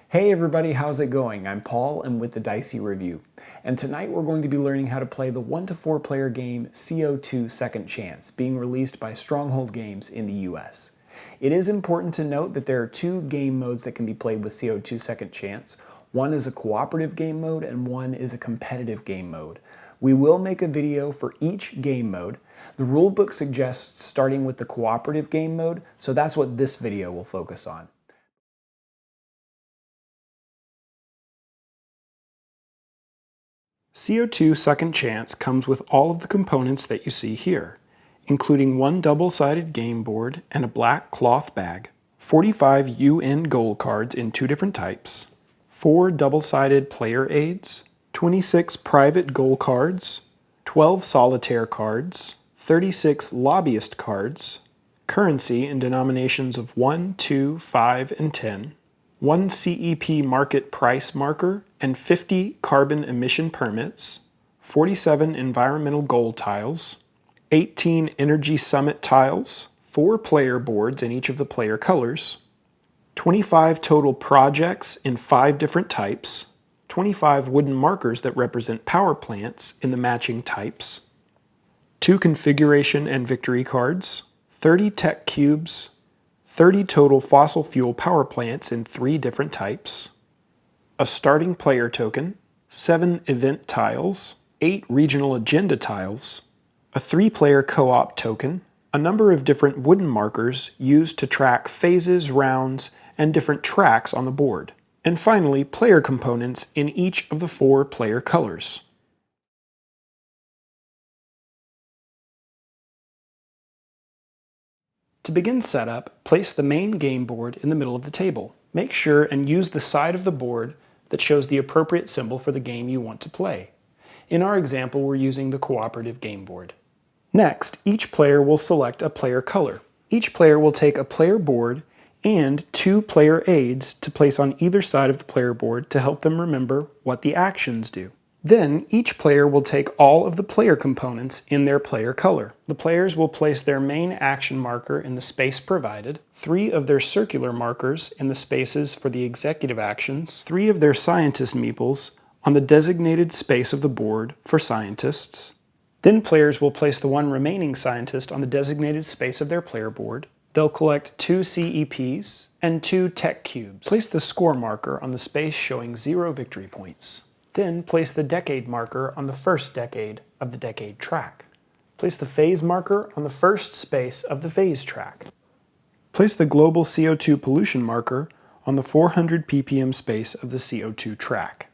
Hey everybody, how's it going? I'm Paul and with the Dicey Review. And tonight we're going to be learning how to play the 1 to 4 player game CO2 Second Chance, being released by Stronghold Games in the US. It is important to note that there are two game modes that can be played with CO2 Second Chance. One is a cooperative game mode and one is a competitive game mode. We will make a video for each game mode. The rulebook suggests starting with the cooperative game mode, so that's what this video will focus on. CO2 Second Chance comes with all of the components that you see here, including one double-sided game board and a black cloth bag, 45 UN goal cards in two different types, 4 double-sided player aids, 26 private goal cards, 12 solitaire cards, 36 lobbyist cards, currency in denominations of 1, 2, 5, and 10, 1 CEP market price marker and 50 carbon emission permits, 47 environmental goal tiles, 18 energy summit tiles, 4 player boards in each of the player colors, 25 total projects in 5 different types, 25 wooden markers that represent power plants in the matching types, 2 configuration and victory cards, 30 tech cubes, 30 total fossil fuel power plants in 3 different types, a starting player token, 7 event tiles, 8 regional agenda tiles, a 3-player co-op token, a number of different wooden markers used to track phases, rounds, and different tracks on the board, and finally player components in each of the 4 player colors. To begin setup, place the main game board in the middle of the table. Make sure and use the side of the board that shows the appropriate symbol for the game you want to play. In our example, we're using the cooperative game board. Next, each player will select a player color. Each player will take a player board and 2 player aids to place on either side of the player board to help them remember what the actions do. Then, each player will take all of the player components in their player color. The players will place their main action marker in the space provided, 3 of their circular markers in the spaces for the executive actions, 3 of their scientist meeples on the designated space of the board for scientists. Then players will place the one remaining scientist on the designated space of their player board. They'll collect 2 CEPs and 2 tech cubes. Place the score marker on the space showing 0 victory points. Then place the decade marker on the first decade of the decade track. Place the phase marker on the first space of the phase track. Place the global CO2 pollution marker on the 400 ppm space of the CO2 track.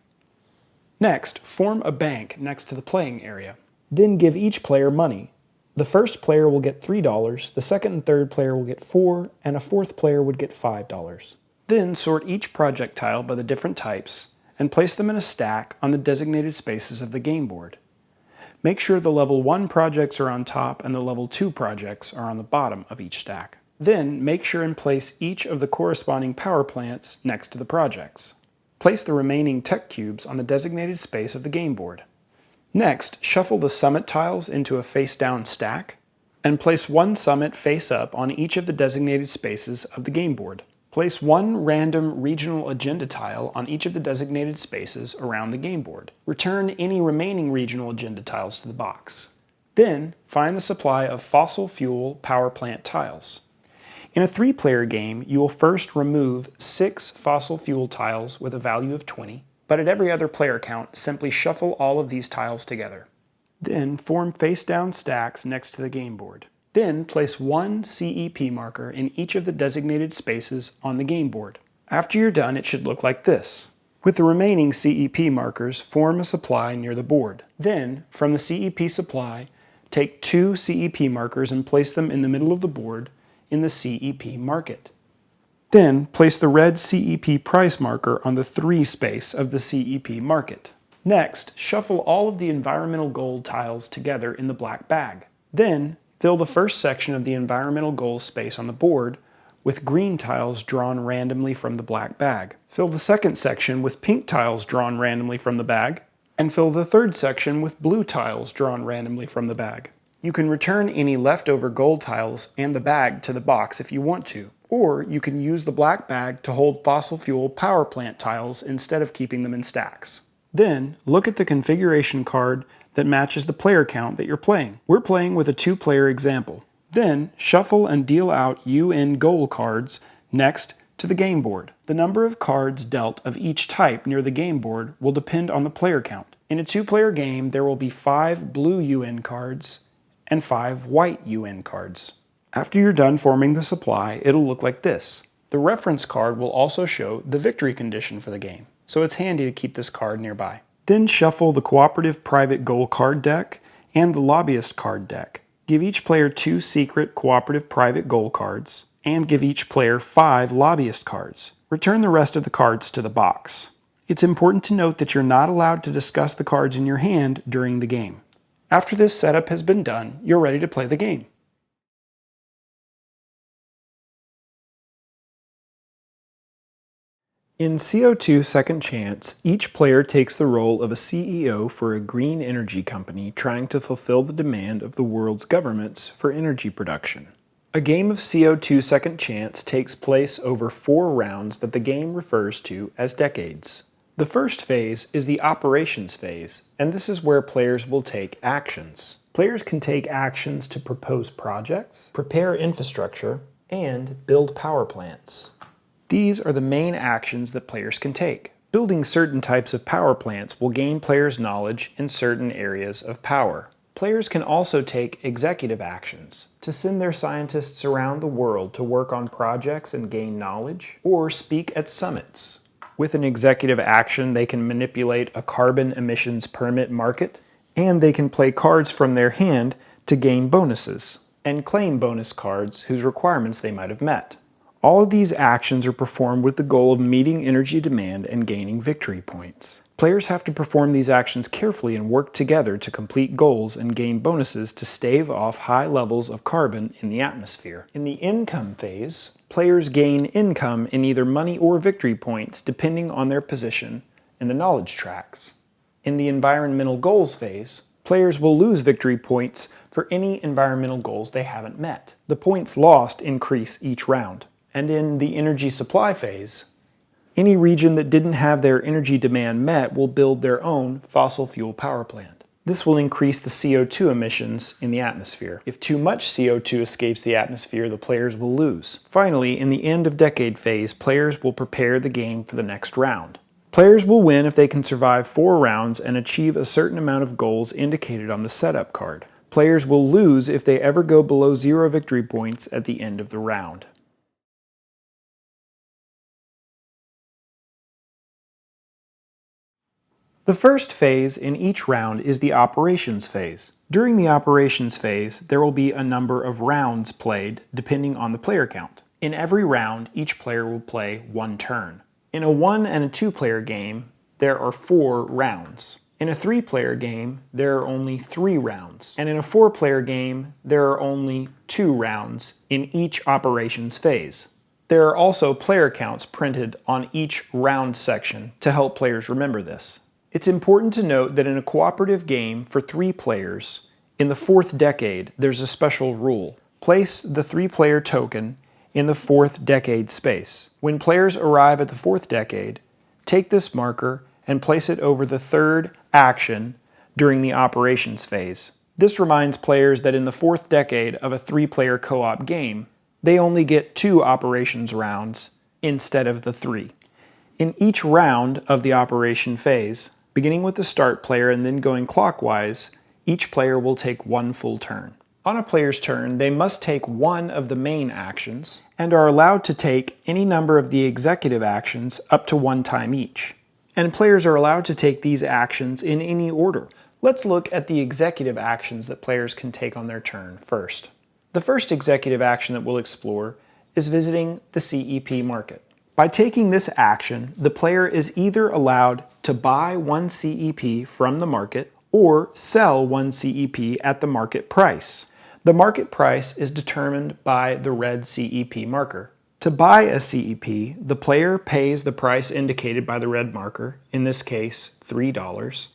Next, form a bank next to the playing area. Then give each player money. The first player will get $3, the second and third player will get $4, and a fourth player would get $5. Then sort each project tile by the different types and place them in a stack on the designated spaces of the game board. Make sure the level 1 projects are on top and the level 2 projects are on the bottom of each stack. Then make sure and place each of the corresponding power plants next to the projects. Place the remaining tech cubes on the designated space of the game board. Next, shuffle the summit tiles into a face-down stack and place 1 summit face-up on each of the designated spaces of the game board. Place 1 random regional agenda tile on each of the designated spaces around the game board. Return any remaining regional agenda tiles to the box. Then, find the supply of fossil fuel power plant tiles. In a 3-player game, you will first remove 6 fossil fuel tiles with a value of 20, but at every other player count, simply shuffle all of these tiles together. Then, form face-down stacks next to the game board. Then, place 1 CEP marker in each of the designated spaces on the game board. After you're done, it should look like this. With the remaining CEP markers, form a supply near the board. Then, from the CEP supply, take 2 CEP markers and place them in the middle of the board in the CEP market. Then, place the red CEP price marker on the 3 space of the CEP market. Next, shuffle all of the environmental gold tiles together in the black bag. Then, fill the first section of the environmental goals space on the board with green tiles drawn randomly from the black bag. Fill the second section with pink tiles drawn randomly from the bag, and fill the third section with blue tiles drawn randomly from the bag. You can return any leftover gold tiles and the bag to the box if you want to, Or you can use the black bag to hold fossil fuel power plant tiles instead of keeping them in stacks. Then, look at the configuration card that matches the player count that you're playing. We're playing with a 2-player example. Then, shuffle and deal out UN goal cards next to the game board. The number of cards dealt of each type near the game board will depend on the player count. In a 2-player game, there will be 5 blue UN cards and 5 white UN cards. After you're done forming the supply, it'll look like this. The reference card will also show the victory condition for the game, so it's handy to keep this card nearby. Then shuffle the Cooperative Private Goal card deck and the Lobbyist card deck. Give each player 2 secret Cooperative Private Goal cards, and give each player 5 Lobbyist cards. Return the rest of the cards to the box. It's important to note that you're not allowed to discuss the cards in your hand during the game. After this setup has been done, you're ready to play the game. In CO2 Second Chance, each player takes the role of a CEO for a green energy company trying to fulfill the demand of the world's governments for energy production. A game of CO2 Second Chance takes place over 4 rounds that the game refers to as decades. The first phase is the operations phase, and this is where players will take actions. Players can take actions to propose projects, prepare infrastructure, and build power plants. These are the main actions that players can take. Building certain types of power plants will gain players' knowledge in certain areas of power. Players can also take executive actions to send their scientists around the world to work on projects and gain knowledge, or speak at summits. With an executive action, they can manipulate a carbon emissions permit market, and they can play cards from their hand to gain bonuses, and claim bonus cards whose requirements they might have met. All of these actions are performed with the goal of meeting energy demand and gaining victory points. Players have to perform these actions carefully and work together to complete goals and gain bonuses to stave off high levels of carbon in the atmosphere. In the income phase, players gain income in either money or victory points depending on their position in the knowledge tracks. In the environmental goals phase, players will lose victory points for any environmental goals they haven't met. The points lost increase each round. And in the energy supply phase, any region that didn't have their energy demand met will build their own fossil fuel power plant. This will increase the CO2 emissions in the atmosphere. If too much CO2 escapes the atmosphere, the players will lose. Finally, in the end of decade phase, players will prepare the game for the next round. Players will win if they can survive 4 rounds and achieve a certain amount of goals indicated on the setup card. Players will lose if they ever go below 0 victory points at the end of the round. The first phase in each round is the operations phase. During the operations phase, there will be a number of rounds played depending on the player count. In every round, each player will play 1 turn. In a 1 and a 2-player game, there are 4 rounds. In a 3-player game, there are only 3 rounds. And in a 4-player game, there are only 2 rounds in each operations phase. There are also player counts printed on each round section to help players remember this. It's important to note that in a cooperative game for 3 players, in the 4th decade, there's a special rule. Place the 3-player token in the 4th decade space. When players arrive at the 4th decade, take this marker and place it over the 3rd action during the operations phase. This reminds players that in the 4th decade of a 3-player co-op game, they only get 2 operations rounds instead of the 3. In each round of the operation phase, beginning with the start player and then going clockwise, each player will take 1 full turn. On a player's turn, they must take 1 of the main actions and are allowed to take any number of the executive actions up to 1 time each. And players are allowed to take these actions in any order. Let's look at the executive actions that players can take on their turn first. The first executive action that we'll explore is visiting the CEP market. By taking this action, the player is either allowed to buy 1 CEP from the market or sell 1 CEP at the market price. The market price is determined by the red CEP marker. To buy a CEP, the player pays the price indicated by the red marker, in this case $3,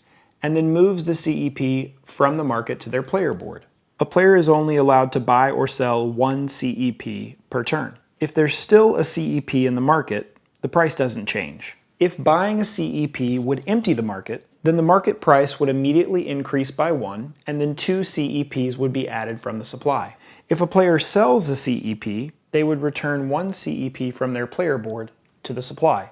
and then moves the CEP from the market to their player board. A player is only allowed to buy or sell 1 CEP per turn. If there's still a CEP in the market, the price doesn't change. If buying a CEP would empty the market, then the market price would immediately increase by 1, and then 2 CEPs would be added from the supply. If a player sells a CEP, they would return 1 CEP from their player board to the supply.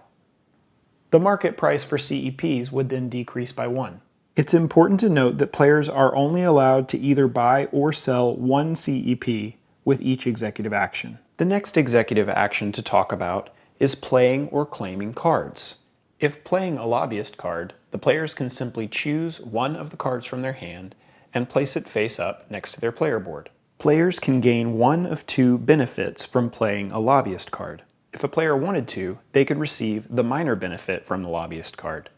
The market price for CEPs would then decrease by 1. It's important to note that players are only allowed to either buy or sell 1 CEP with each executive action. The next executive action to talk about is playing or claiming cards. If playing a lobbyist card, the players can simply choose one of the cards from their hand and place it face up next to their player board. Players can gain one of 2 benefits from playing a lobbyist card. If a player wanted to, they could receive the minor benefit from the lobbyist card.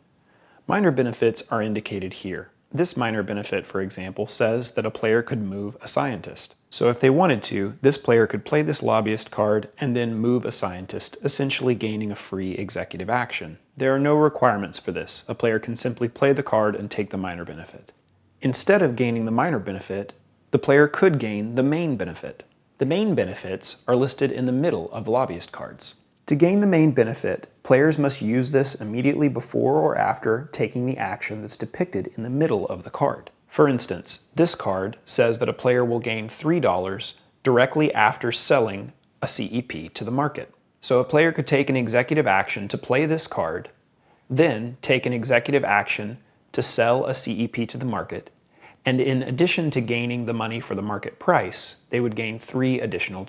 Minor benefits are indicated here. This minor benefit, for example, says that a player could move a scientist. So if they wanted to, this player could play this lobbyist card and then move a scientist, essentially gaining a free executive action. There are no requirements for this. A player can simply play the card and take the minor benefit. Instead of gaining the minor benefit, the player could gain the main benefit. The main benefits are listed in the middle of the lobbyist cards. To gain the main benefit, players must use this immediately before or after taking the action that's depicted in the middle of the card. For instance, this card says that a player will gain $3 directly after selling a CEP to the market. So a player could take an executive action to play this card, then take an executive action to sell a CEP to the market, and in addition to gaining the money for the market price, they would gain $3 additional.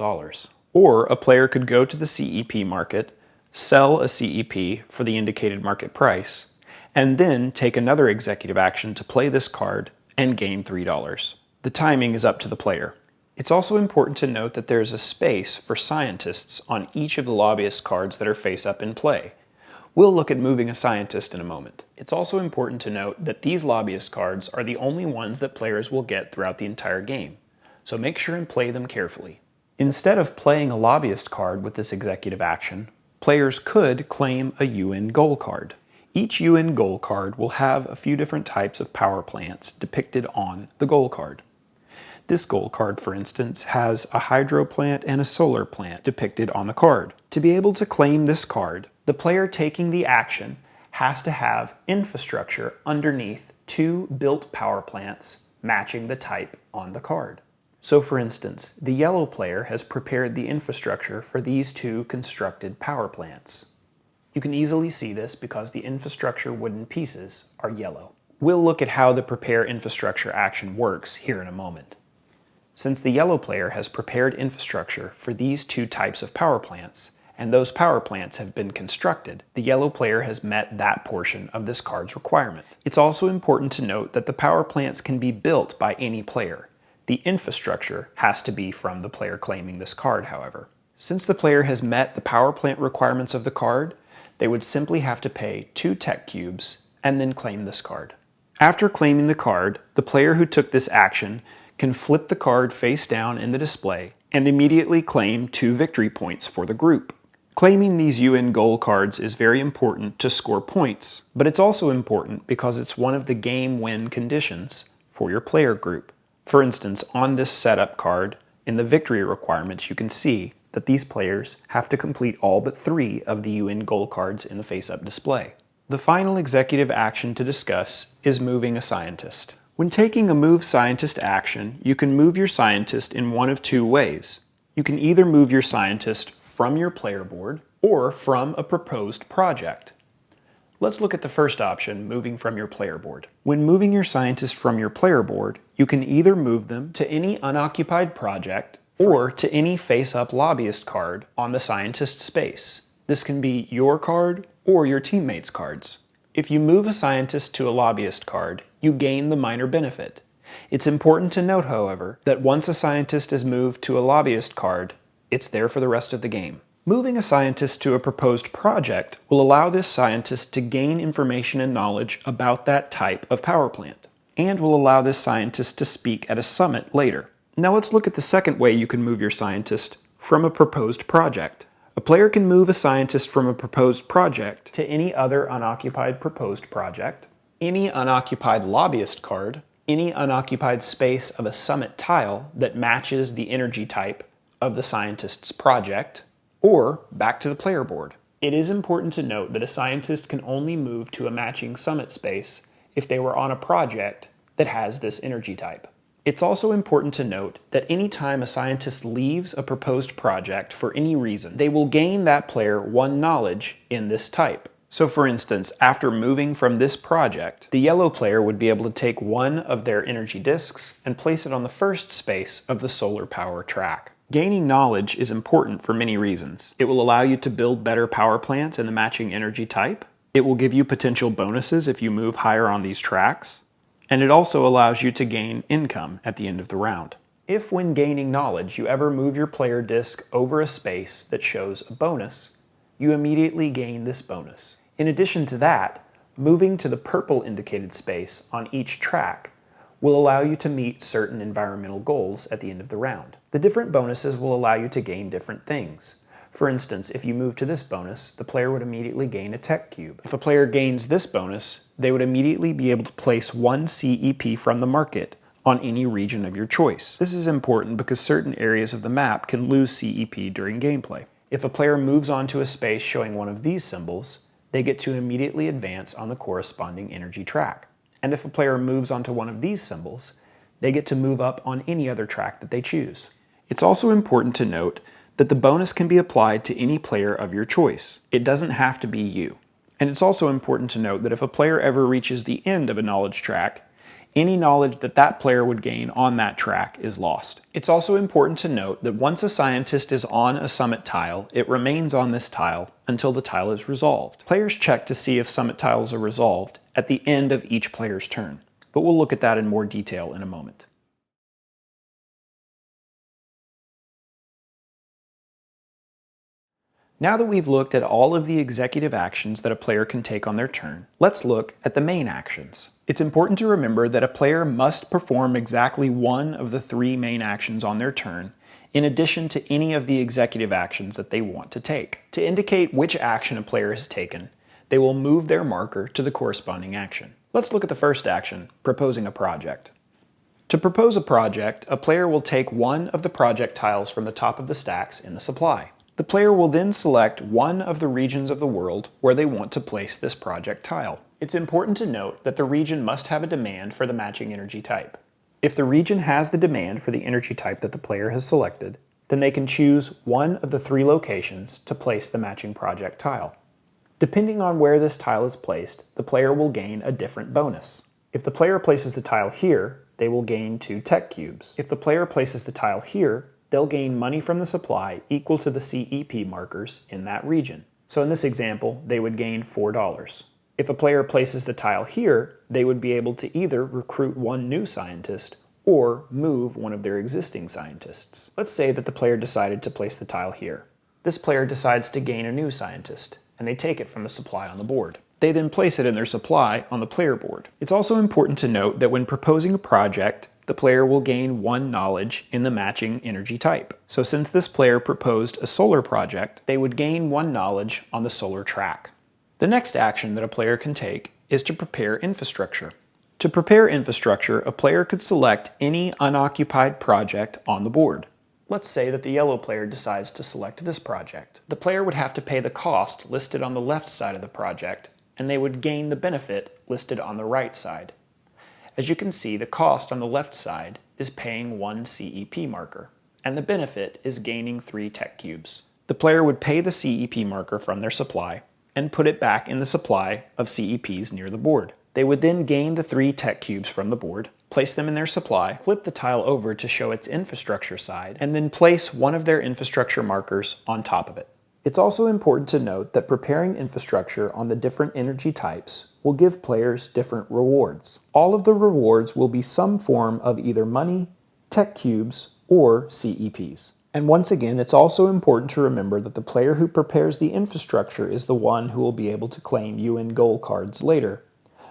Or a player could go to the CEP market, sell a CEP for the indicated market price, and then take another executive action to play this card and gain $3. The timing is up to the player. It's also important to note that there is a space for scientists on each of the lobbyist cards that are face up in play. We'll look at moving a scientist in a moment. It's also important to note that these lobbyist cards are the only ones that players will get throughout the entire game, so make sure and play them carefully. Instead of playing a lobbyist card with this executive action, players could claim a UN goal card. Each UN goal card will have a few different types of power plants depicted on the goal card. This goal card, for instance, has a hydro plant and a solar plant depicted on the card. To be able to claim this card, the player taking the action has to have infrastructure underneath 2 built power plants matching the type on the card. So for instance, the yellow player has prepared the infrastructure for these 2 constructed power plants. You can easily see this because the infrastructure wooden pieces are yellow. We'll look at how the prepare infrastructure action works here in a moment. Since the yellow player has prepared infrastructure for these 2 types of power plants, and those power plants have been constructed, the yellow player has met that portion of this card's requirement. It's also important to note that the power plants can be built by any player. The infrastructure has to be from the player claiming this card, however. Since the player has met the power plant requirements of the card, they would simply have to pay 2 tech cubes and then claim this card. After claiming the card, the player who took this action can flip the card face down in the display and immediately claim 2 victory points for the group. Claiming these UN goal cards is very important to score points, but it's also important because it's one of the game win conditions for your player group. For instance, on this setup card, in the victory requirements, you can see that these players have to complete all but 3 of the UN goal cards in the face-up display. The final executive action to discuss is moving a scientist. When taking a move scientist action, you can move your scientist in one of 2 ways. You can either move your scientist from your player board or from a proposed project. Let's look at the first option, moving from your player board. When moving your scientist from your player board, you can either move them to any unoccupied project or to any face-up lobbyist card on the scientist space. This can be your card or your teammates' cards. If you move a scientist to a lobbyist card, you gain the minor benefit. It's important to note, however, that once a scientist is moved to a lobbyist card, it's there for the rest of the game. Moving a scientist to a proposed project will allow this scientist to gain information and knowledge about that type of power plant, and will allow this scientist to speak at a summit later. Now let's look at the second way you can move your scientist from a proposed project. A player can move a scientist from a proposed project to any other unoccupied proposed project, any unoccupied lobbyist card, any unoccupied space of a summit tile that matches the energy type of the scientist's project, or back to the player board. It is important to note that a scientist can only move to a matching summit space if they were on a project that has this energy type. It's also important to note that any time a scientist leaves a proposed project for any reason, they will gain that player one knowledge in this type. So for instance, after moving from this project, the yellow player would be able to take one of their energy disks and place it on the first space of the solar power track. Gaining knowledge is important for many reasons. It will allow you to build better power plants in the matching energy type. It will give you potential bonuses if you move higher on these tracks. And it also allows you to gain income at the end of the round. If when gaining knowledge you ever move your player disc over a space that shows a bonus, you immediately gain this bonus. In addition to that, moving to the purple indicated space on each track will allow you to meet certain environmental goals at the end of the round. The different bonuses will allow you to gain different things. For instance, if you move to this bonus, the player would immediately gain a tech cube. If a player gains this bonus, they would immediately be able to place one CEP from the market on any region of your choice. This is important because certain areas of the map can lose CEP during gameplay. If a player moves onto a space showing one of these symbols, they get to immediately advance on the corresponding energy track. And if a player moves onto one of these symbols, they get to move up on any other track that they choose. It's also important to note that the bonus can be applied to any player of your choice. It doesn't have to be you. And it's also important to note that if a player ever reaches the end of a knowledge track, any knowledge that that player would gain on that track is lost. It's also important to note that once a scientist is on a summit tile, it remains on this tile until the tile is resolved. Players check to see if summit tiles are resolved at the end of each player's turn, but we'll look at that in more detail in a moment. Now that we've looked at all of the executive actions that a player can take on their turn, let's look at the main actions. It's important to remember that a player must perform exactly one of the three main actions on their turn, in addition to any of the executive actions that they want to take. To indicate which action a player has taken, they will move their marker to the corresponding action. Let's look at the first action, proposing a project. To propose a project, a player will take one of the project tiles from the top of the stacks in the supply. The player will then select one of the regions of the world where they want to place this project tile. It's important to note that the region must have a demand for the matching energy type. If the region has the demand for the energy type that the player has selected, then they can choose one of the three locations to place the matching project tile. Depending on where this tile is placed, the player will gain a different bonus. If the player places the tile here, they will gain 2 tech cubes. If the player places the tile here, they'll gain money from the supply equal to the CEP markers in that region. So in this example, they would gain $4. If a player places the tile here, they would be able to either recruit one new scientist or move one of their existing scientists. Let's say that the player decided to place the tile here. This player decides to gain a new scientist, and they take it from the supply on the board. They then place it in their supply on the player board. It's also important to note that when proposing a project, the player will gain 1 knowledge in the matching energy type. So since this player proposed a solar project, they would gain 1 knowledge on the solar track. The next action that a player can take is to prepare infrastructure. To prepare infrastructure, a player could select any unoccupied project on the board. Let's say that the yellow player decides to select this project. The player would have to pay the cost listed on the left side of the project, and they would gain the benefit listed on the right side. As you can see, the cost on the left side is paying 1 CEP marker, and the benefit is gaining 3 tech cubes. The player would pay the CEP marker from their supply and put it back in the supply of CEPs near the board. They would then gain the 3 tech cubes from the board, place them in their supply, flip the tile over to show its infrastructure side, and then place one of their infrastructure markers on top of it. It's also important to note that preparing infrastructure on the different energy types will give players different rewards. All of the rewards will be some form of either money, tech cubes, or CEPs. And once again, it's also important to remember that the player who prepares the infrastructure is the one who will be able to claim UN goal cards later,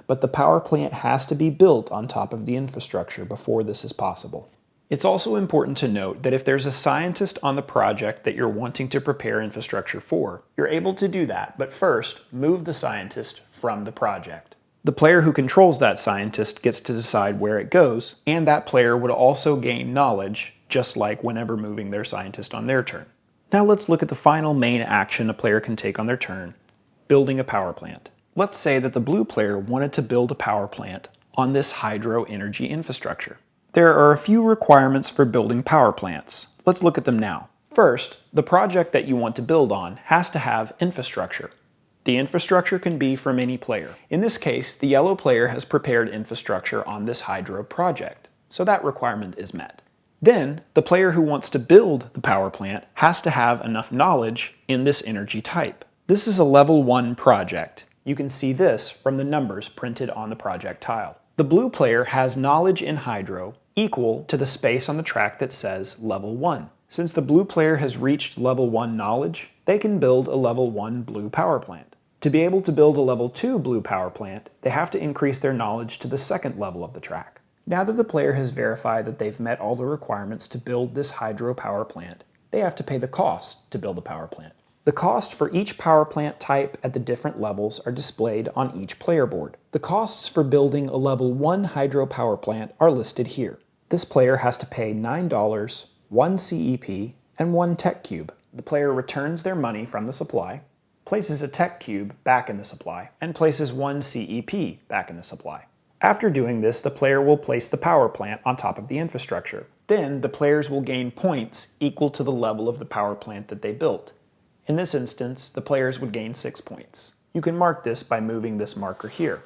but the power plant has to be built on top of the infrastructure before this is possible. It's also important to note that if there's a scientist on the project that you're wanting to prepare infrastructure for, you're able to do that, but first, move the scientist from the project. The player who controls that scientist gets to decide where it goes, and that player would also gain knowledge, just like whenever moving their scientist on their turn. Now let's look at the final main action a player can take on their turn, building a power plant. Let's say that the blue player wanted to build a power plant on this hydro energy infrastructure. There are a few requirements for building power plants. Let's look at them now. First, the project that you want to build on has to have infrastructure. The infrastructure can be from any player. In this case, the yellow player has prepared infrastructure on this hydro project, so that requirement is met. Then, the player who wants to build the power plant has to have enough knowledge in this energy type. This is a level 1 project. You can see this from the numbers printed on the project tile. The blue player has knowledge in hydro equal to the space on the track that says level 1. Since the blue player has reached level 1 knowledge, they can build a level 1 blue power plant. To be able to build a level 2 blue power plant, they have to increase their knowledge to the second level of the track. Now that the player has verified that they've met all the requirements to build this hydro power plant, they have to pay the cost to build the power plant. The cost for each power plant type at the different levels are displayed on each player board. The costs for building a level 1 hydro power plant are listed here. This player has to pay $9, 1 CEP, and 1 tech cube. The player returns their money from the supply, places a tech cube back in the supply, and places 1 CEP back in the supply. After doing this, the player will place the power plant on top of the infrastructure. Then, the players will gain points equal to the level of the power plant that they built. In this instance, the players would gain 6 points. You can mark this by moving this marker here.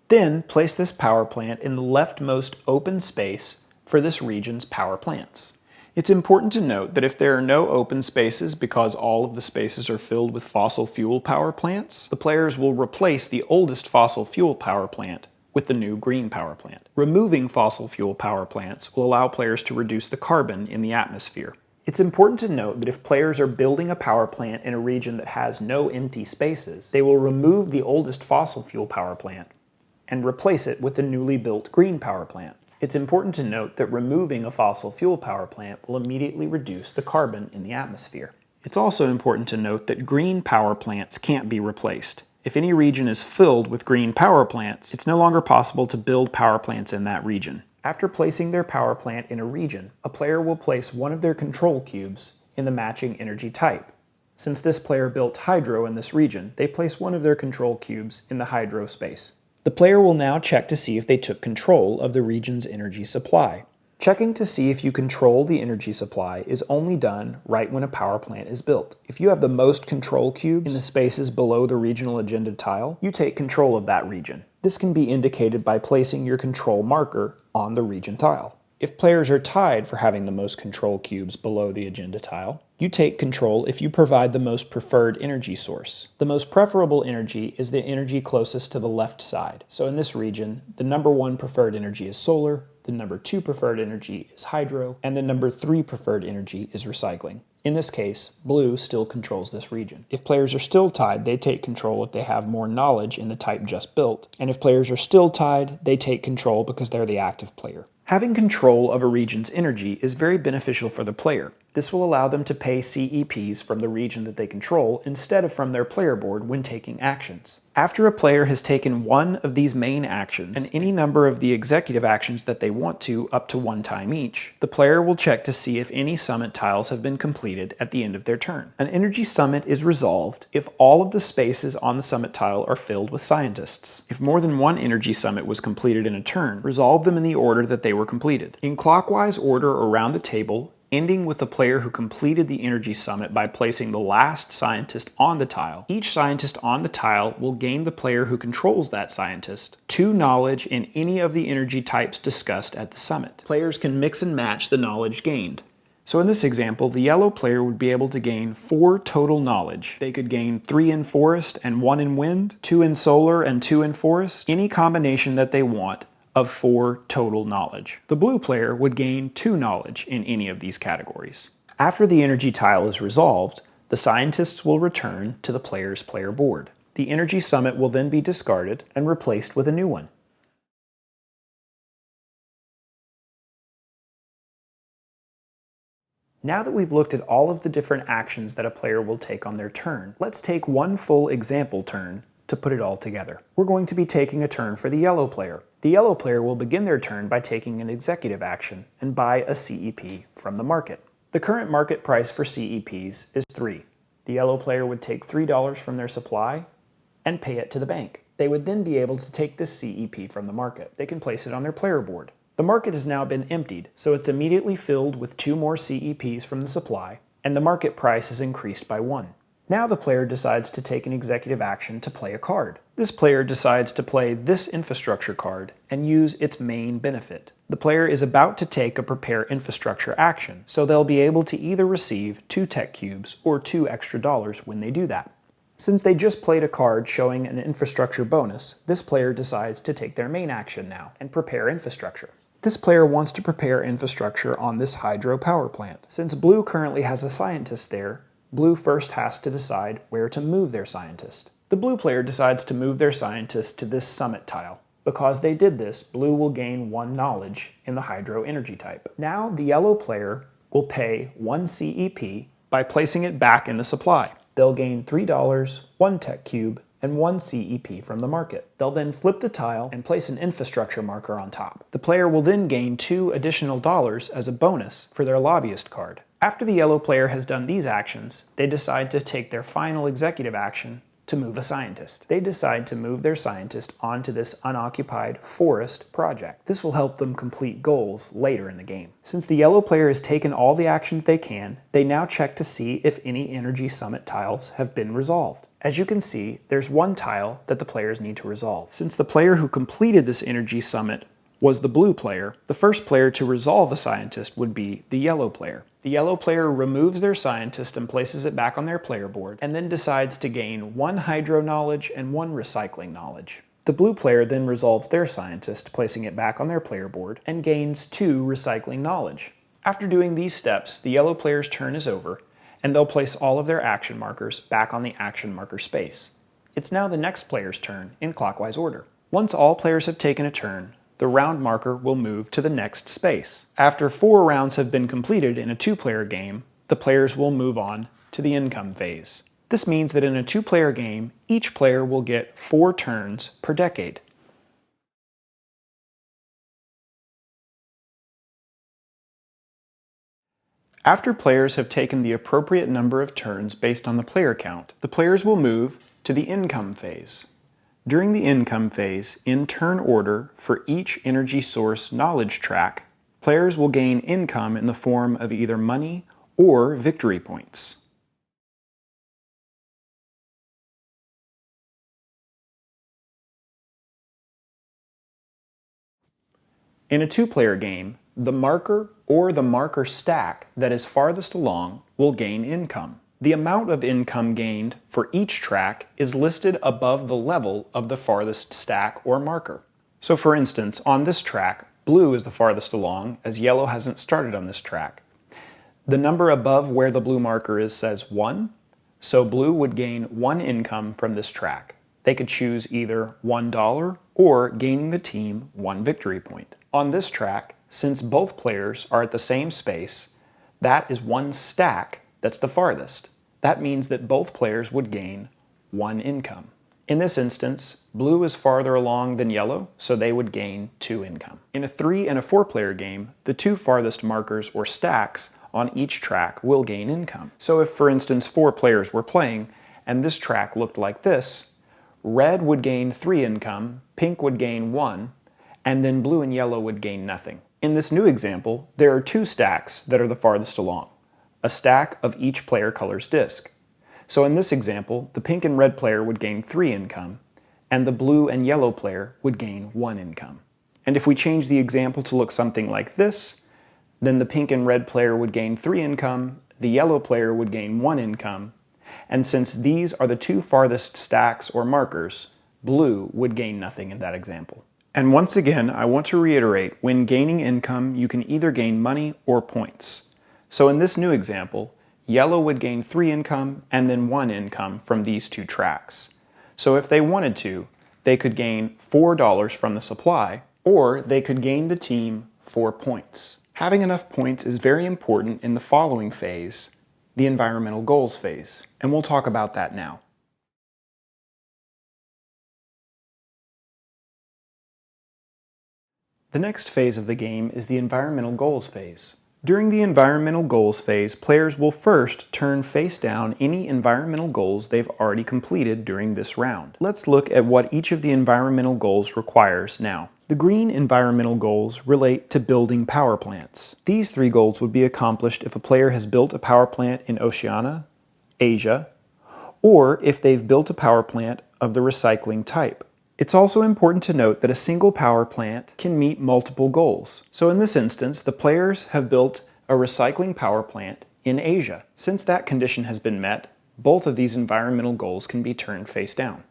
Then, place this power plant in the leftmost open space for this region's power plants. It's important to note that if there are no open spaces because all of the spaces are filled with fossil fuel power plants, the players will replace the oldest fossil fuel power plant with the new green power plant. Removing fossil fuel power plants will allow players to reduce the carbon in the atmosphere. It's important to note that if players are building a power plant in a region that has no empty spaces, they will remove the oldest fossil fuel power plant and replace it with the newly built green power plant. It's important to note that removing a fossil fuel power plant will immediately reduce the carbon in the atmosphere. It's also important to note that green power plants can't be replaced. If any region is filled with green power plants, it's no longer possible to build power plants in that region. After placing their power plant in a region, a player will place one of their control cubes in the matching energy type. Since this player built hydro in this region, they place one of their control cubes in the hydro space. The player will now check to see if they took control of the region's energy supply. Checking to see if you control the energy supply is only done right when a power plant is built. If you have the most control cubes in the spaces below the regional agenda tile, you take control of that region. This can be indicated by placing your control marker on the region tile. If players are tied for having the most control cubes below the agenda tile, you take control if you provide the most preferred energy source. The most preferable energy is the energy closest to the left side. So in this region, the number 1 preferred energy is solar, the number 2 preferred energy is hydro, and the number 3 preferred energy is recycling. In this case, blue still controls this region. If players are still tied, they take control if they have more knowledge in the type just built. And if players are still tied, they take control because they're the active player. Having control of a region's energy is very beneficial for the player. This will allow them to pay CEPs from the region that they control instead of from their player board when taking actions. After a player has taken one of these main actions and any number of the executive actions that they want to up to 1 time each, the player will check to see if any summit tiles have been completed at the end of their turn. An energy summit is resolved if all of the spaces on the summit tile are filled with scientists. If more than one energy summit was completed in a turn, resolve them in the order that they were completed. In clockwise order around the table, ending with the player who completed the energy summit by placing the last scientist on the tile. Each scientist on the tile will gain the player who controls that scientist 2 knowledge in any of the energy types discussed at the summit. Players can mix and match the knowledge gained. So in this example, the yellow player would be able to gain 4 total knowledge. They could gain 3 in forest and 1 in wind, 2 in solar and 2 in forest, any combination that they want of 4 total knowledge. The blue player would gain 2 knowledge in any of these categories. After the energy tile is resolved, the scientists will return to the player's player board. The energy summit will then be discarded and replaced with a new one. Now that we've looked at all of the different actions that a player will take on their turn, let's take one full example turn to put it all together. We're going to be taking a turn for the yellow player. The yellow player will begin their turn by taking an executive action and buy a CEP from the market. The current market price for CEPs is 3. The yellow player would take $3 from their supply and pay it to the bank. They would then be able to take this CEP from the market. They can place it on their player board. The market has now been emptied, so it's immediately filled with 2 more CEPs from the supply, and the market price is increased by 1. Now the player decides to take an executive action to play a card. This player decides to play this infrastructure card and use its main benefit. The player is about to take a prepare infrastructure action, so they'll be able to either receive 2 tech cubes or 2 extra dollars when they do that. Since they just played a card showing an infrastructure bonus, this player decides to take their main action now and prepare infrastructure. This player wants to prepare infrastructure on this hydro power plant. Since Blue currently has a scientist there, Blue first has to decide where to move their scientist. The blue player decides to move their scientist to this summit tile. Because they did this, Blue will gain 1 knowledge in the hydro energy type. Now the yellow player will pay 1 CEP by placing it back in the supply. They'll gain $3, 1 tech cube, and 1 CEP from the market. They'll then flip the tile and place an infrastructure marker on top. The player will then gain 2 additional dollars as a bonus for their lobbyist card. After the yellow player has done these actions, they decide to take their final executive action to move a scientist. They decide to move their scientist onto this unoccupied forest project. This will help them complete goals later in the game. Since the yellow player has taken all the actions they can, they now check to see if any energy summit tiles have been resolved. As you can see, there's 1 tile that the players need to resolve. Since the player who completed this energy summit was the blue player, the first player to resolve a scientist would be the yellow player. The yellow player removes their scientist and places it back on their player board, and then decides to gain 1 hydro knowledge and 1 recycling knowledge. The blue player then resolves their scientist, placing it back on their player board, and gains 2 recycling knowledge. After doing these steps, the yellow player's turn is over, and they'll place all of their action markers back on the action marker space. It's now the next player's turn in clockwise order. Once all players have taken a turn, the round marker will move to the next space. After 4 rounds have been completed in a 2-player game, the players will move on to the income phase. This means that in a 2-player game, each player will get 4 turns per decade. After players have taken the appropriate number of turns based on the player count, the players will move to the income phase. During the income phase, in turn order for each energy source knowledge track, players will gain income in the form of either money or victory points. In a 2-player game, the marker or the marker stack that is farthest along will gain income. The amount of income gained for each track is listed above the level of the farthest stack or marker. So for instance, on this track, blue is the farthest along, as yellow hasn't started on this track. The number above where the blue marker is says 1, so blue would gain 1 income from this track. They could choose either $1 or gaining the team 1 victory point. On this track, since both players are at the same space, that is 1 stack that's the farthest. That means that both players would gain 1 income. In this instance, blue is farther along than yellow, so they would gain 2 income. In a 3 and a 4-player game, the 2 farthest markers or stacks on each track will gain income. So if, for instance, 4 players were playing and this track looked like this, red would gain 3 income, pink would gain 1, and then blue and yellow would gain nothing. In this new example, there are 2 stacks that are the farthest along, a stack of each player color's disc. So in this example, the pink and red player would gain 3 income, and the blue and yellow player would gain 1 income. And if we change the example to look something like this, then the pink and red player would gain 3 income, the yellow player would gain 1 income, and since these are the 2 farthest stacks or markers, blue would gain nothing in that example. And once again, I want to reiterate, when gaining income, you can either gain money or points. So in this new example, yellow would gain 3 income and then 1 income from these 2 tracks. So if they wanted to, they could gain $4 from the supply, or they could gain the team 4 points. Having enough points is very important in the following phase, the environmental goals phase, and we'll talk about that now. The next phase of the game is the environmental goals phase. During the environmental goals phase, players will first turn face down any environmental goals they've already completed during this round. Let's look at what each of the environmental goals requires now. The green environmental goals relate to building power plants. These 3 goals would be accomplished if a player has built a power plant in Oceania, Asia, or if they've built a power plant of the recycling type. It's also important to note that a single power plant can meet multiple goals. So in this instance, the players have built a recycling power plant in Asia. Since that condition has been met, both of these environmental goals can be turned face down.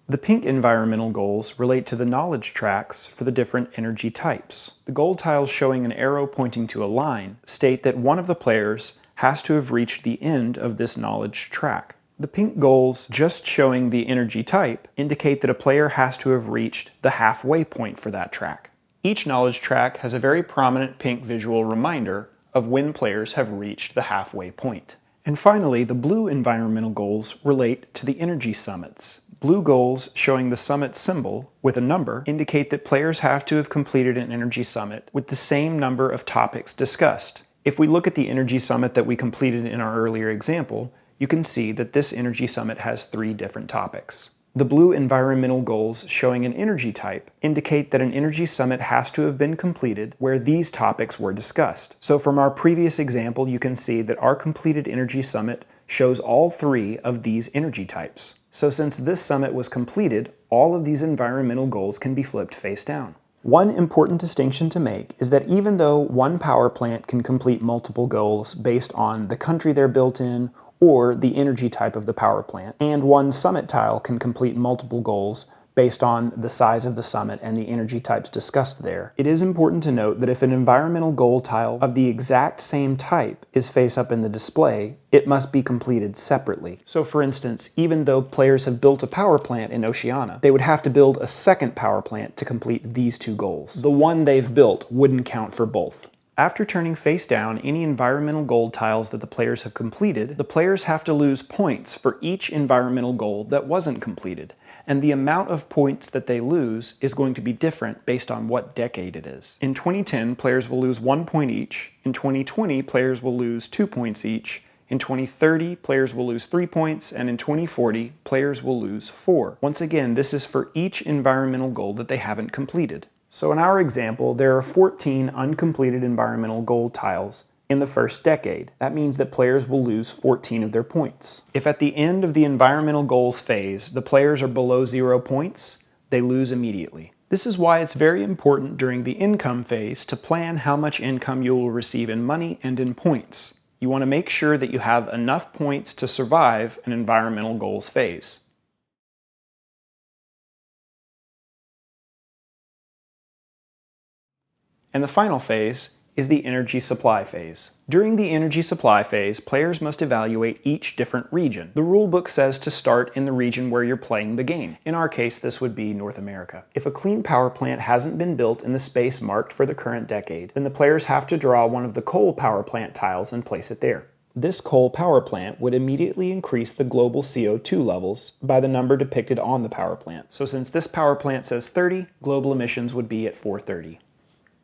The pink environmental goals relate to the knowledge tracks for the different energy types. The goal tiles showing an arrow pointing to a line state that one of the players has to have reached the end of this knowledge track. The pink goals just showing the energy type indicate that a player has to have reached the halfway point for that track. Each knowledge track has a very prominent pink visual reminder of when players have reached the halfway point. And finally, the blue environmental goals relate to the energy summits. Blue goals showing the summit symbol with a number indicate that players have to have completed an energy summit with the same number of topics discussed. If we look at the energy summit that we completed in our earlier example, you can see that this energy summit has 3 different topics. The blue environmental goals showing an energy type indicate that an energy summit has to have been completed where these topics were discussed. So from our previous example, you can see that our completed energy summit shows all 3 of these energy types. So since this summit was completed, all of these environmental goals can be flipped face down. One important distinction to make is that even though one power plant can complete multiple goals based on the country they're built in or the energy type of the power plant, and one summit tile can complete multiple goals based on the size of the summit and the energy types discussed there, it is important to note that if an environmental goal tile of the exact same type is face up in the display, it must be completed separately. So for instance, even though players have built a power plant in Oceania, they would have to build a second power plant to complete these 2 goals. The one they've built wouldn't count for both. After turning face down any environmental goal tiles that the players have completed, the players have to lose points for each environmental goal that wasn't completed, and the amount of points that they lose is going to be different based on what decade it is. In 2010, players will lose 1 point each. In 2020, players will lose 2 points each. In 2030, players will lose 3 points, and in 2040, players will lose 4. Once again, this is for each environmental goal that they haven't completed. So in our example, there are 14 uncompleted environmental goal tiles in the first decade. That means that players will lose 14 of their points. If at the end of the environmental goals phase, the players are below 0 points, they lose immediately. This is why it's very important during the income phase to plan how much income you will receive in money and in points. You want to make sure that you have enough points to survive an environmental goals phase. And the final phase is the energy supply phase. During the energy supply phase, players must evaluate each different region. The rulebook says to start in the region where you're playing the game. In our case, this would be North America. If a clean power plant hasn't been built in the space marked for the current decade, then the players have to draw one of the coal power plant tiles and place it there. This coal power plant would immediately increase the global CO2 levels by the number depicted on the power plant. So since this power plant says 30, global emissions would be at 430.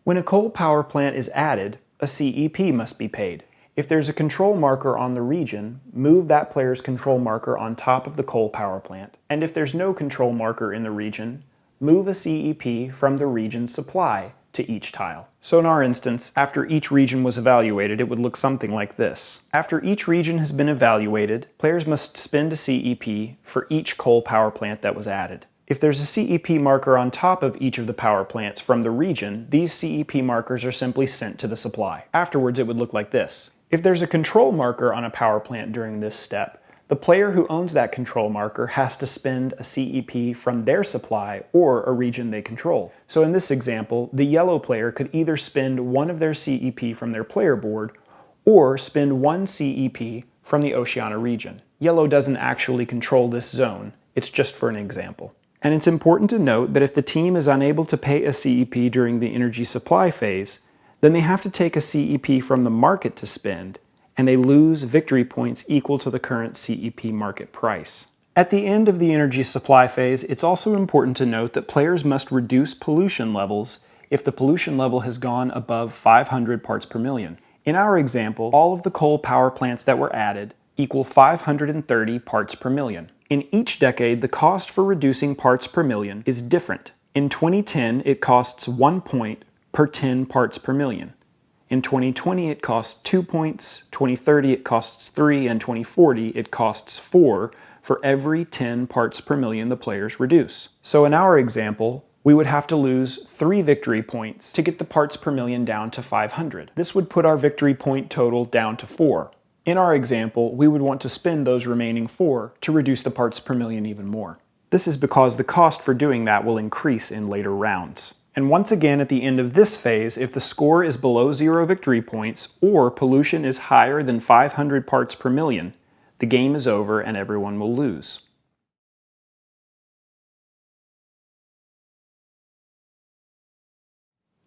When a coal power plant is added, a CEP must be paid. If there's a control marker on the region, move that player's control marker on top of the coal power plant. And if there's no control marker in the region, move a CEP from the region's supply to each tile. So in our instance, after each region was evaluated, it would look something like this. After each region has been evaluated, players must spend a CEP for each coal power plant that was added. If there's a CEP marker on top of each of the power plants from the region, these CEP markers are simply sent to the supply. Afterwards, it would look like this. If there's a control marker on a power plant during this step, the player who owns that control marker has to spend a CEP from their supply or a region they control. So in this example, the yellow player could either spend one of their CEP from their player board or spend one CEP from the Oceania region. Yellow doesn't actually control this zone, it's just for an example. And it's important to note that if the team is unable to pay a CEP during the energy supply phase, then they have to take a CEP from the market to spend, and they lose victory points equal to the current CEP market price. At the end of the energy supply phase, it's also important to note that players must reduce pollution levels if the pollution level has gone above 500 parts per million. In our example, all of the coal power plants that were added equal 530 parts per million. In each decade, the cost for reducing parts per million is different. In 2010, it costs 1 point per 10 parts per million. In 2020, it costs 2 points, 2030 it costs 3, and 2040 it costs 4 for every 10 parts per million the players reduce. So in our example, we would have to lose 3 victory points to get the parts per million down to 500. This would put our victory point total down to 4. In our example, we would want to spend those remaining 4 to reduce the parts per million even more. This is because the cost for doing that will increase in later rounds. And once again, at the end of this phase, if the score is below 0 victory points or pollution is higher than 500 parts per million, the game is over and everyone will lose.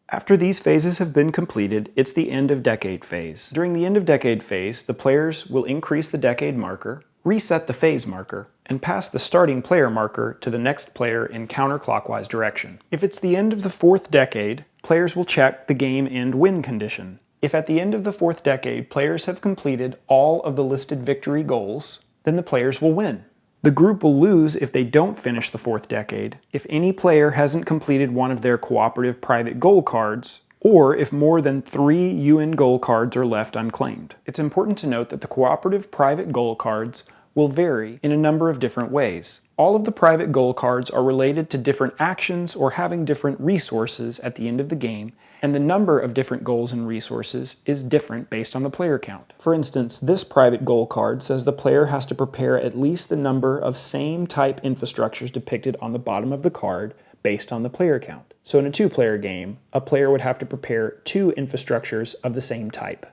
After these phases have been completed, it's the end of decade phase. During the end of decade phase, the players will increase the decade marker, reset the phase marker, and pass the starting player marker to the next player in counterclockwise direction. If it's the end of the 4th decade, players will check the game end win condition. If at the end of the 4th decade players have completed all of the listed victory goals, then the players will win. The group will lose if they don't finish the 4th decade, if any player hasn't completed one of their cooperative private goal cards, or if more than 3 UN goal cards are left unclaimed. It's important to note that the cooperative private goal cards will vary in a number of different ways. All of the private goal cards are related to different actions or having different resources at the end of the game, and the number of different goals and resources is different based on the player count. For instance, this private goal card says the player has to prepare at least the number of same type infrastructures depicted on the bottom of the card based on the player count. So in a 2-player game, a player would have to prepare 2 infrastructures of the same type.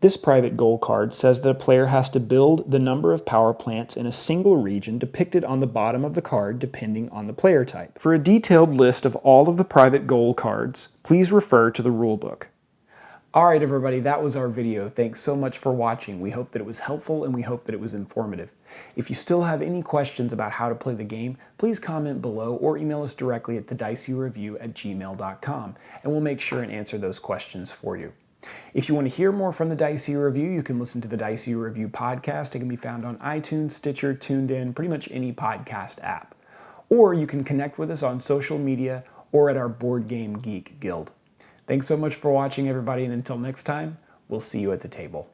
This private goal card says that a player has to build the number of power plants in a single region depicted on the bottom of the card depending on the player type. For a detailed list of all of the private goal cards, please refer to the rulebook. Alright everybody, that was our video. Thanks so much for watching. We hope that it was helpful and we hope that it was informative. If you still have any questions about how to play the game, please comment below or email us directly at thedicey@gmail.com and we'll make sure and answer those questions for you. If you want to hear more from the Dicey Review, you can listen to the Dicey Review podcast. It can be found on iTunes, Stitcher, TuneIn, pretty much any podcast app. Or you can connect with us on social media or at our Board Game Geek Guild. Thanks so much for watching, everybody, and until next time, we'll see you at the table.